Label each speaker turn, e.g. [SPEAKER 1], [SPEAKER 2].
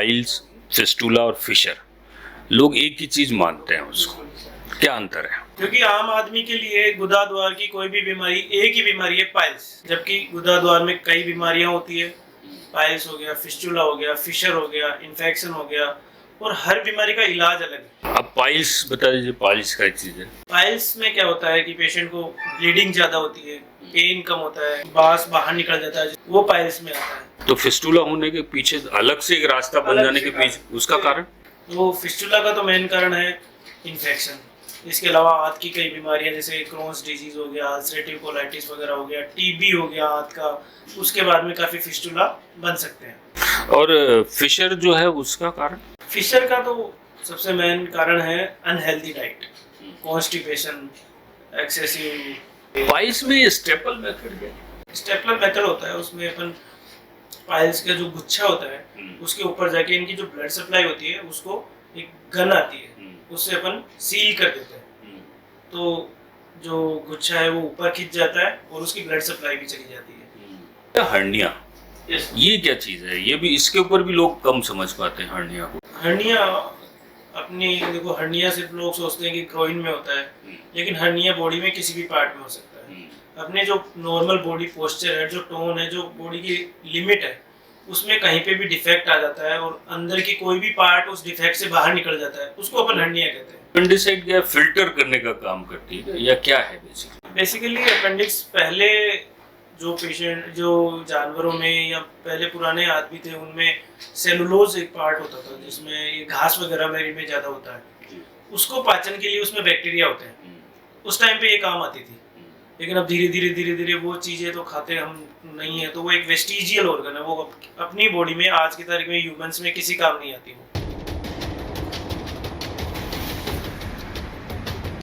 [SPEAKER 1] Piles, fistula और Fisher, लोग एक ही चीज मानते हैं उसको, क्या अंतर है?
[SPEAKER 2] क्योंकि आम आदमी के लिए गुदा द्वार की कोई भी बीमारी एक ही बीमारी है, पाइल्स, जबकि गुदा द्वार में कई बीमारियां होती है। पाइल्स हो गया, फिस्टुला हो गया, फिशर हो गया, इन्फेक्शन हो गया, और हर बीमारी का इलाज अलग है।
[SPEAKER 1] अब पाइल्स बता दीजिए, पाइल्स क्या चीज है?
[SPEAKER 2] पाइल्स में क्या होता है कि पेशेंट को ब्लीडिंग ज्यादा होती है, पेन कम होता है, बांस बाहर निकल जाता है, वो पाइल्स में आता है।
[SPEAKER 1] तो फिस्टुला होने के पीछे अलग से एक रास्ता बन जाने के पीछे उसका कारण?
[SPEAKER 2] वो फिस्टुला का तो मेन कारण है इन्फेक्शन। इसके अलावा हाथ की कई बीमारियां जैसे क्रोन्स डिजीज हो गया, अल्सरेटिव कोलाइटिस वगैरह हो गया, टीबी हो गया हाथ का, उसके बाद में काफी फिस्टुला बन सकते हैं।
[SPEAKER 1] और फिशर जो है उसका कारण?
[SPEAKER 2] फिशर का तो सबसे मेन कारण है unhealthy diet, constipation, excessive.
[SPEAKER 1] Piles में स्टेपल मेथड है?
[SPEAKER 2] स्टेपलर मेथड होता है, उसमें अपन पाइल्स का जो गुच्छा होता है उसके ऊपर जाके इनकी जो ब्लड सप्लाई होती है उसको एक गन आती है, उससे अपन सील कर देते हैं, तो जो गुच्छा है वो ऊपर खिंच जाता है और उसकी ब्लड सप्लाई भी चली जाती है।
[SPEAKER 1] हर्निया, ये क्या चीज है? ये भी, इसके ऊपर भी लोग कम समझ पाते हैं हर्निया को।
[SPEAKER 2] हर्निया अपनी देखो, हर्निया सिर्फ लोग सोचते हैं कि ग्रोइन में होता है, लेकिन हर्निया बॉडी में किसी भी पार्ट में हो सकता है। अपने जो नॉर्मल बॉडी पोस्चर है, जो टोन है, जो बॉडी की लिमिट है, उसमें कहीं पे भी डिफेक्ट आ जाता है और अंदर की कोई भी पार्ट उस डिफेक्ट से बाहर निकल जाता है, उसको अपन हर्निया कहते हैं।
[SPEAKER 1] अपेंडिसाइट क्या फिल्टर करने का काम करती है या क्या है
[SPEAKER 2] बेसिकली अपेंडिक्स पहले जो पेशेंट, जो जानवरों में या पहले पुराने आदमी थे उनमें सेलुलोज एक पार्ट होता था जिसमें ये घास वगैरह में ज़्यादा होता है, उसको पाचन के लिए उसमें बैक्टीरिया होते हैं, उस टाइम पे ये काम आती थी। लेकिन अब धीरे धीरे वो चीज़ें तो खाते हम नहीं है, तो वो एक वेस्टिजियल ऑर्गन है, वो अपनी बॉडी में आज की तारीख में ह्यूमंस में किसी काम नहीं आती वो।